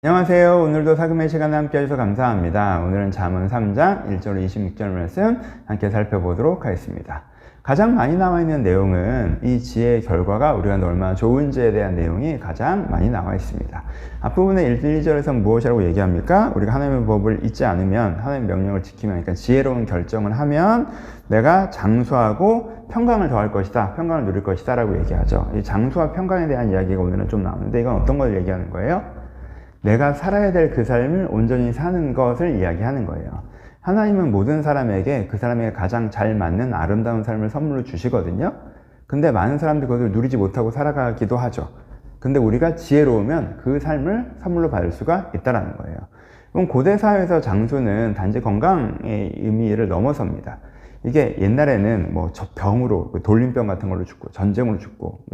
안녕하세요. 오늘도 사금의 시간에 함께 해주셔서 감사합니다. 오늘은 잠언 3장 1절 26절 말씀 함께 살펴보도록 하겠습니다. 가장 많이 나와 있는 내용은 이 지혜의 결과가 우리가 얼마나 좋은지에 대한 내용이 가장 많이 나와 있습니다. 앞부분에 1, 2절에서 무엇이라고 얘기합니까? 우리가 하나님의 법을 잊지 않으면, 하나님의 명령을 지키면, 그러니까 지혜로운 결정을 하면 내가 장수하고 평강을 더할 것이다, 평강을 누릴 것이다 라고 얘기하죠. 이 장수와 평강에 대한 이야기가 오늘은 좀 나오는데, 이건 어떤 걸 얘기하는 거예요? 내가 살아야 될 그 삶을 온전히 사는 것을 이야기하는 거예요. 하나님은 모든 사람에게 그 사람에게 가장 잘 맞는 아름다운 삶을 선물로 주시거든요. 근데 많은 사람들이 그것을 누리지 못하고 살아가기도 하죠. 근데 우리가 지혜로우면 그 삶을 선물로 받을 수가 있다는 거예요. 그럼 고대 사회에서 장수는 단지 건강의 의미를 넘어섭니다. 이게 옛날에는 뭐 병으로, 돌림병 같은 걸로 죽고, 전쟁으로 죽고,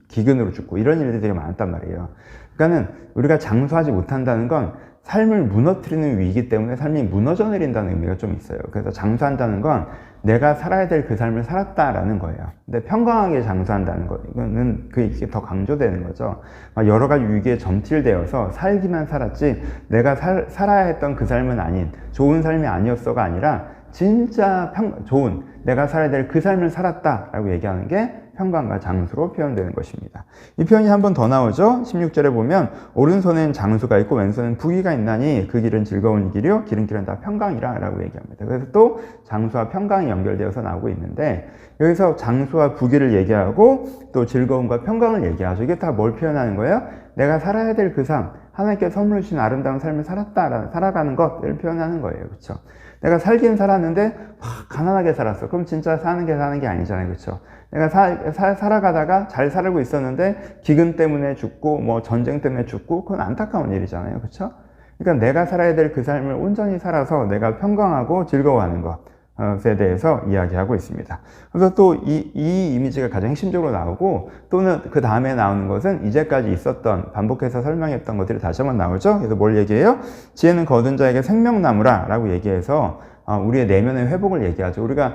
기근으로 죽고, 이런 일들이 되게 많았단 말이에요. 그러니까는 우리가 장수하지 못한다는 건 삶을 무너뜨리는 위기이기 때문에 삶이 무너져 내린다는 의미가 좀 있어요. 그래서 장수한다는 건 내가 살아야 될 그 삶을 살았다라는 거예요. 근데 평강하게 장수한다는 거, 이거는 그게 더 강조되는 거죠. 여러 가지 위기에 점틸되어서 살기만 살았지 내가 살아야 했던 그 삶은 아닌, 좋은 삶이 아니었어가 아니라 진짜 좋은, 내가 살아야 될 그 삶을 살았다라고 얘기하는 게 평강과 장수로 표현되는 것입니다. 이 표현이 한 번 더 나오죠. 16절에 보면 오른손엔 장수가 있고 왼손엔 부귀가 있나니 그 길은 즐거운 길이요 기름길은 다 평강이라 라고 얘기합니다. 그래서 또 장수와 평강이 연결되어서 나오고 있는데, 여기서 장수와 부귀를 얘기하고 또 즐거움과 평강을 얘기하죠. 이게 다 뭘 표현하는 거예요? 내가 살아야 될 그 삶, 하나님께 선물 주신 아름다운 삶을 살아가는 것을 표현하는 거예요. 그렇죠? 내가 살긴 살았는데 가난하게 살았어. 그럼 진짜 사는 게 아니잖아요. 그렇죠? 내가 살아가다가 잘 살고 있었는데 기근 때문에 죽고 뭐 전쟁 때문에 죽고, 그건 안타까운 일이잖아요. 그렇죠? 그러니까 내가 살아야 될 그 삶을 온전히 살아서 내가 평강하고 즐거워하는 것에 대해서 이야기하고 있습니다. 그래서 또 이 이미지가 가장 핵심적으로 나오고, 또는 그 다음에 나오는 것은 이제까지 있었던, 반복해서 설명했던 것들이 다시 한번 나오죠. 그래서 뭘 얘기해요? 지혜는 거둔 자에게 생명나무라 라고 얘기해서 우리의 내면의 회복을 얘기하죠. 우리가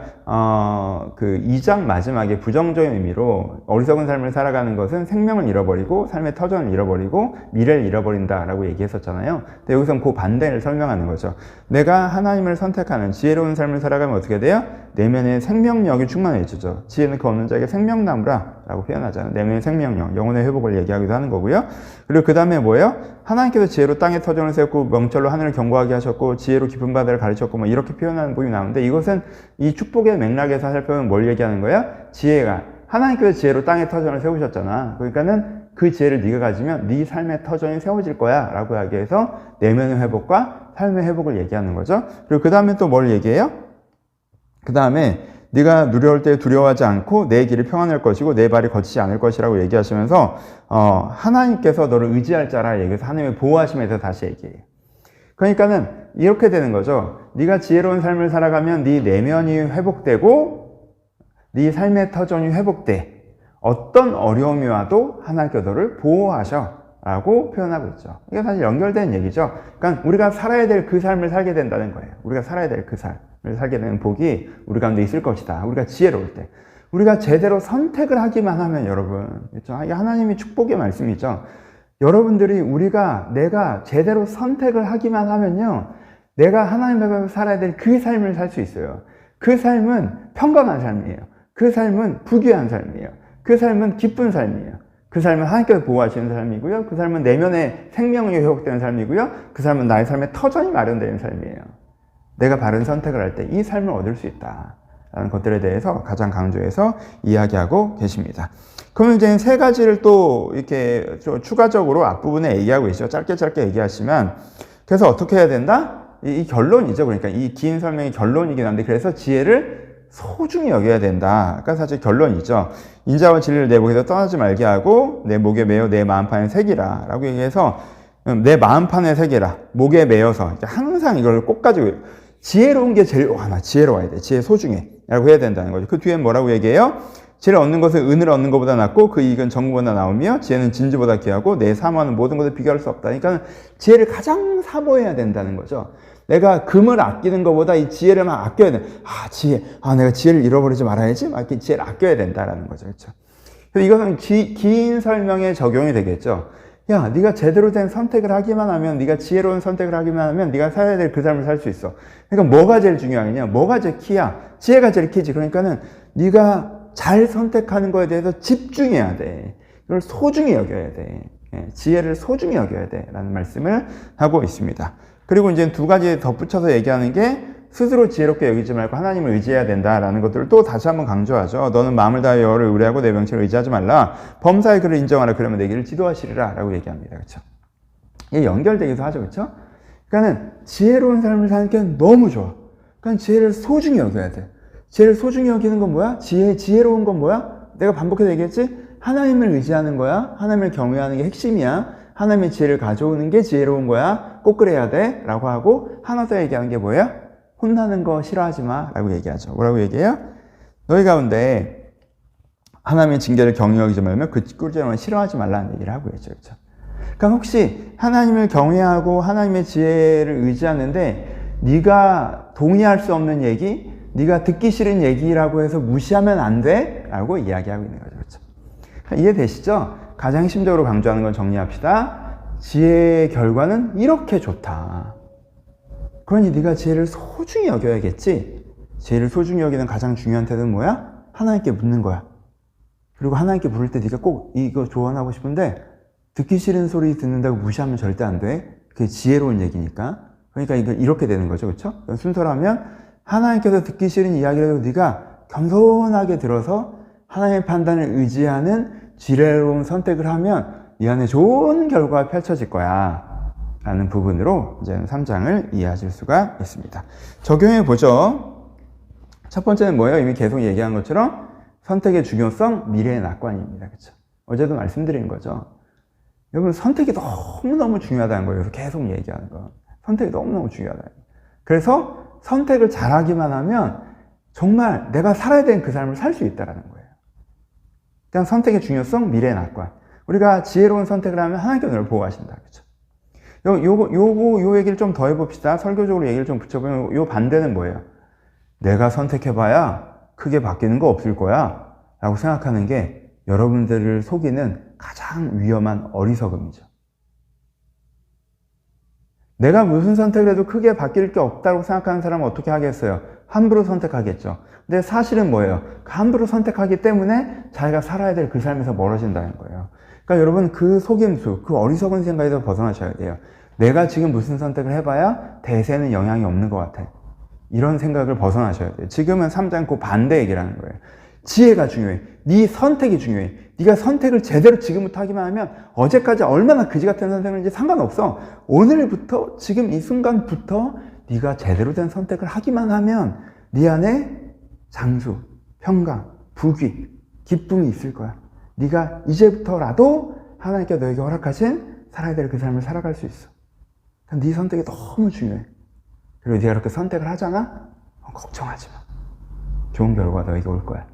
그 2장 마지막에 부정적인 의미로 어리석은 삶을 살아가는 것은 생명을 잃어버리고 삶의 터전을 잃어버리고 미래를 잃어버린다라고 얘기했었잖아요. 근데 여기서는 그 반대를 설명하는 거죠. 내가 하나님을 선택하는 지혜로운 삶을 살아가면 어떻게 돼요? 내면의 생명력이 충만해지죠. 지혜는 그 얻는 자에게 생명나무라 라고 표현하잖아요. 내면의 생명력, 영혼의 회복을 얘기하기도 하는 거고요. 그리고 그 다음에 뭐예요? 하나님께서 지혜로 땅에 터전을 세웠고 명철로 하늘을 견고하게 하셨고 지혜로 깊은 바다를 가르쳤고 뭐 이렇게 표현하는 부분이 나오는데, 이것은 이 축복의 맥락에서 살펴보면 뭘 얘기하는 거예요? 지혜가, 하나님께서 지혜로 땅에 터전을 세우셨잖아. 그러니까는 그 지혜를 네가 가지면 네 삶의 터전이 세워질 거야 라고 이야기해서 내면의 회복과 삶의 회복을 얘기하는 거죠. 그리고 그 다음에 또 뭘 얘기해요? 그 다음에 네가 누려올 때 두려워하지 않고 내 길이 평안할 것이고 내 발이 거치지 않을 것이라고 얘기하시면서 하나님께서 너를 의지할 자라 얘기해서 하나님의 보호하심에 대해서 다시 얘기해요. 그러니까는 이렇게 되는 거죠. 네가 지혜로운 삶을 살아가면 네 내면이 회복되고 네 삶의 터전이 회복돼. 어떤 어려움이 와도 하나님께서 너를 보호하셔 라고 표현하고 있죠. 이게 사실 연결된 얘기죠. 그러니까 우리가 살아야 될 그 삶을 살게 된다는 거예요. 우리가 살아야 될 그 삶을 살게 되는 복이 우리 가운데 있을 것이다. 우리가 지혜로울 때. 우리가 제대로 선택을 하기만 하면, 여러분, 그렇죠? 이게 하나님의 축복의 말씀이죠. 여러분들이 내가 제대로 선택을 하기만 하면요, 내가 하나님 앞에서 살아야 될 그 삶을 살 수 있어요. 그 삶은 평강한 삶이에요. 그 삶은 부귀한 삶이에요. 그 삶은 기쁜 삶이에요. 그 삶은 하나님께서 보호하시는 삶이고요. 그 삶은 내면의 생명이 회복되는 삶이고요. 그 삶은 나의 삶의 터전이 마련되는 삶이에요. 내가 바른 선택을 할 때 이 삶을 얻을 수 있다라는 것들에 대해서 가장 강조해서 이야기하고 계십니다. 그러면 이제 세 가지를 또 이렇게 추가적으로 앞부분에 얘기하고 계시죠. 짧게 얘기하시면, 그래서 어떻게 해야 된다? 이 결론이죠. 그러니까 이 긴 설명이 결론이긴 한데, 그래서 지혜를 소중히 여겨야 된다. 그러니까 사실 결론이죠. 인자와 진리를 내 목에서 떠나지 말게 하고 내 목에 매어 내 마음판에 새기라 라고 얘기해서, 내 마음판에 새기라, 목에 매어서 항상 이걸 꼭 가지고, 지혜로운 게 제일, 나 지혜로워야 돼, 지혜 소중해 라고 해야 된다는 거죠. 그 뒤엔 뭐라고 얘기해요? 지혜를 얻는 것은 은을 얻는 것보다 낫고 그 이익은 정금보다 나오며 지혜는 진주보다 귀하고 내 사모하는 모든 것을 비교할 수 없다. 그러니까 지혜를 가장 사모해야 된다는 거죠. 내가 금을 아끼는 것보다 이 지혜를 막 아껴야 돼. 지혜. 내가 지혜를 잃어버리지 말아야지. 막 이렇게 지혜를 아껴야 된다라는 거죠. 그렇죠? 그래서 이것은 긴 설명에 적용이 되겠죠. 야, 네가 제대로 된 선택을 하기만 하면, 네가 지혜로운 선택을 하기만 하면 네가 살아야 될 그 삶을 살 수 있어. 그러니까 뭐가 제일 중요하냐? 뭐가 제일 키야? 지혜가 제일 키지. 그러니까는 네가 잘 선택하는 거에 대해서 집중해야 돼. 이걸 소중히 여겨야 돼. 지혜를 소중히 여겨야 돼. 라는 말씀을 하고 있습니다. 그리고 이제 두 가지 덧붙여서 얘기하는 게 스스로 지혜롭게 여기지 말고 하나님을 의지해야 된다라는 것들을 또 다시 한번 강조하죠. 너는 마음을 다하여 여호와를 의뢰하고 내 명령을 의지하지 말라. 범사의 그를 인정하라. 그러면 내 길을 지도하시리라. 라고 얘기합니다. 그렇죠? 이게 연결되기도 하죠. 그렇죠? 그러니까는 지혜로운 삶을 사는 게 너무 좋아. 그러니까 지혜를 소중히 여겨야 돼. 지혜를 소중히 여기는 건 뭐야? 지혜로운 건 뭐야? 내가 반복해서 얘기했지? 하나님을 의지하는 거야. 하나님을 경외하는 게 핵심이야. 하나님의 지혜를 가져오는 게 지혜로운 거야. 꼭 그래야 돼. 라고 하고 하나 더 얘기하는 게 뭐예요? 혼나는 거 싫어하지 마. 라고 얘기하죠. 뭐라고 얘기해요? 너희 가운데 하나님의 징계를 경외하지 말며 그 꿀잼을 싫어하지 말라는 얘기를 하고 있죠. 그렇죠? 그러니까 혹시 하나님을 경외하고 하나님의 지혜를 의지하는데 네가 동의할 수 없는 얘기, 네가 듣기 싫은 얘기라고 해서 무시하면 안 돼? 라고 이야기하고 있는 거죠. 그렇죠? 그러니까 이해되시죠? 가장 핵심적으로 강조하는 건 정리합시다. 지혜의 결과는 이렇게 좋다. 그러니 네가 지혜를 소중히 여겨야겠지. 지혜를 소중히 여기는 가장 중요한 태도는 뭐야? 하나님께 묻는 거야. 그리고 하나님께 물을 때 네가 꼭 이거 조언하고 싶은데 듣기 싫은 소리 듣는다고 무시하면 절대 안 돼. 그게 지혜로운 얘기니까. 그러니까 이거 이렇게 되는 거죠. 그렇죠? 순서라면 하나님께서 듣기 싫은 이야기라도 네가 겸손하게 들어서 하나님의 판단을 의지하는 지혜로운 선택을 하면 네 안에 좋은 결과가 펼쳐질 거야. 라는 부분으로 이제 3장을 이해하실 수가 있습니다. 적용해 보죠. 첫 번째는 뭐예요? 이미 계속 얘기한 것처럼 선택의 중요성, 미래의 낙관입니다. 그렇죠? 어제도 말씀드린 거죠. 여러분, 선택이 너무너무 중요하다는 거예요. 그래서 계속 얘기하는 거. 선택이 너무너무 중요하다. 그래서 선택을 잘하기만 하면 정말 내가 살아야 되는 그 삶을 살 수 있다는 거예요. 그냥 선택의 중요성, 미래의 낙관. 우리가 지혜로운 선택을 하면 하나님께 우리를 보호하신다. 그렇죠? 요 얘기를 좀 더 해봅시다. 설교적으로 얘기를 좀 붙여보면 요 반대는 뭐예요? 내가 선택해봐야 크게 바뀌는 거 없을 거야 라고 생각하는 게 여러분들을 속이는 가장 위험한 어리석음이죠. 내가 무슨 선택을 해도 크게 바뀔 게 없다고 생각하는 사람은 어떻게 하겠어요? 함부로 선택하겠죠. 근데 사실은 뭐예요? 함부로 선택하기 때문에 자기가 살아야 될 그 삶에서 멀어진다는 거예요. 그러니까 여러분 그 속임수, 그 어리석은 생각에서 벗어나셔야 돼요. 내가 지금 무슨 선택을 해봐야 대세는 영향이 없는 것 같아. 이런 생각을 벗어나셔야 돼요. 지금은 3장 그 반대 얘기를 하는 거예요. 지혜가 중요해. 네 선택이 중요해. 네가 선택을 제대로 지금부터 하기만 하면 어제까지 얼마나 그지 같은 선택을 했는지 상관없어. 오늘부터 지금 이 순간부터 네가 제대로 된 선택을 하기만 하면 네 안에 장수, 평강, 부귀, 기쁨이 있을 거야. 네가 이제부터라도 하나님께 너에게 허락하신 살아야 될 그 삶을 살아갈 수 있어. 네 선택이 너무 중요해. 그리고 네가 이렇게 선택을 하잖아? 걱정하지 마. 좋은 결과가 너에게 올 거야.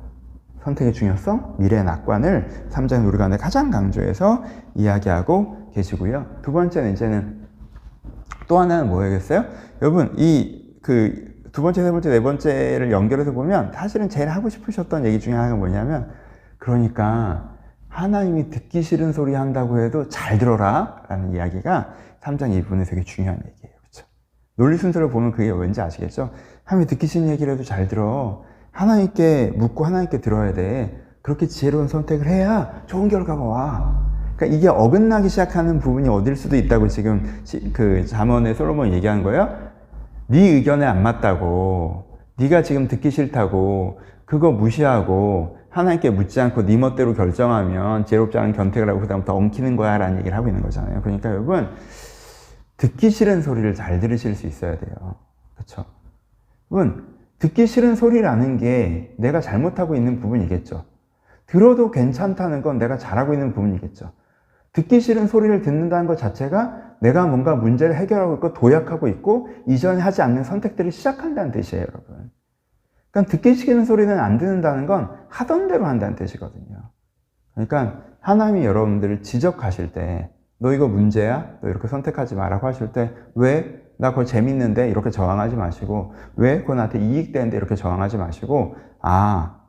선택의 중요성, 미래의 낙관을 3장 우리가 가장 강조해서 이야기하고 계시고요. 두 번째는 이제는 또 하나는 뭐겠어요? 여러분 두 번째, 세 번째, 네 번째를 연결해서 보면 사실은 제일 하고 싶으셨던 얘기 중에 하나가 뭐냐면 그러니까 하나님이 듣기 싫은 소리 한다고 해도 잘 들어라 라는 이야기가 3장 2부분에 되게 중요한 얘기예요. 그렇죠? 논리 순서를 보면 그게 왠지 아시겠죠? 하나님이 듣기 싫은 얘기를 해도 잘 들어. 하나님께 묻고 하나님께 들어야 돼. 그렇게 지혜로운 선택을 해야 좋은 결과가 와. 그러니까 이게 어긋나기 시작하는 부분이 어딜 수도 있다고 지금 그 잠언의 솔로몬이 얘기한 거예요. 네 의견에 안 맞다고, 네가 지금 듣기 싫다고 그거 무시하고 하나님께 묻지 않고 네 멋대로 결정하면 지혜롭지 않은 선택을 하고 그다음부터 엉키는 거야 라는 얘기를 하고 있는 거잖아요. 그러니까 여러분 듣기 싫은 소리를 잘 들으실 수 있어야 돼요. 그렇죠? 여러분 듣기 싫은 소리라는 게 내가 잘못하고 있는 부분이겠죠. 들어도 괜찮다는 건 내가 잘하고 있는 부분이겠죠. 듣기 싫은 소리를 듣는다는 것 자체가 내가 뭔가 문제를 해결하고 있고 도약하고 있고 이전에 하지 않는 선택들을 시작한다는 뜻이에요, 여러분. 그러니까 듣기 싫은 소리는 안 듣는다는 건 하던 대로 한다는 뜻이거든요. 그러니까 하나님이 여러분들을 지적하실 때 너 이거 문제야? 너 이렇게 선택하지 마라고 하실 때 왜? 나 그거 재밌는데 이렇게 저항하지 마시고 왜? 그거 나한테 이익되는데 이렇게 저항하지 마시고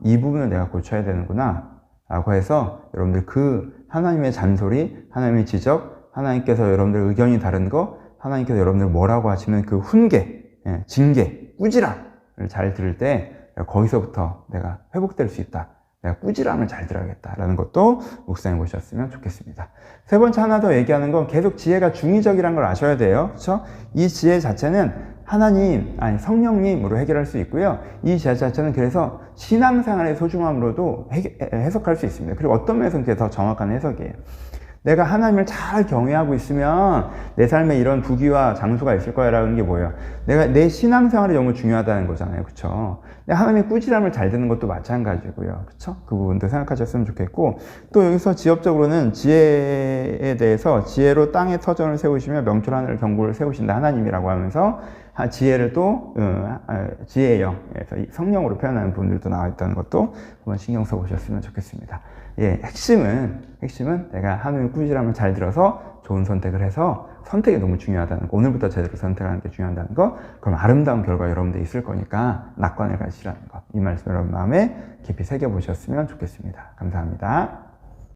이 부분을 내가 고쳐야 되는구나 라고 해서 여러분들 그 하나님의 잔소리, 하나님의 지적, 하나님께서 여러분들 의견이 다른 거, 하나님께서 여러분들 뭐라고 하시는 그 훈계, 징계, 꾸지람을 잘 들을 때 거기서부터 내가 회복될 수 있다. 내가 꾸지람을 잘 들어야겠다라는 것도 묵상해 보셨으면 좋겠습니다. 세 번째 하나 더 얘기하는 건 계속 지혜가 중의적이라는 걸 아셔야 돼요. 그렇죠? 이 지혜 자체는 하나님, 아니 성령님으로 해결할 수 있고요. 이 지혜 자체는 그래서 신앙생활의 소중함으로도 해석할 수 있습니다. 그리고 어떤 면에서는 그게 더 정확한 해석이에요. 내가 하나님을 잘 경외하고 있으면 내 삶에 이런 부귀와 장수가 있을 거야 라는 게 뭐예요? 내가 내 신앙생활이 너무 중요하다는 거잖아요. 그쵸? 하나님의 꾸지람을 잘 듣는 것도 마찬가지고요. 그쵸? 그 부분도 생각하셨으면 좋겠고, 또 여기서 지엽적으로는 지혜에 대해서 지혜로 땅에 터전을 세우시며 명철 하늘 경고를 세우신다 하나님이라고 하면서 지혜를 또 지혜의 영에서 성령으로 표현하는 부분들도 나와 있다는 것도 한번 신경 써보셨으면 좋겠습니다. 예, 핵심은 내가 하나님의 꾸지람을 잘 들어서 좋은 선택을 해서 선택이 너무 중요하다는 거, 오늘부터 제대로 선택하는 게 중요하다는 거, 그럼 아름다운 결과 여러분들 있을 거니까 낙관을 가시라는 거, 이 말씀 여러분 마음에 깊이 새겨보셨으면 좋겠습니다. 감사합니다.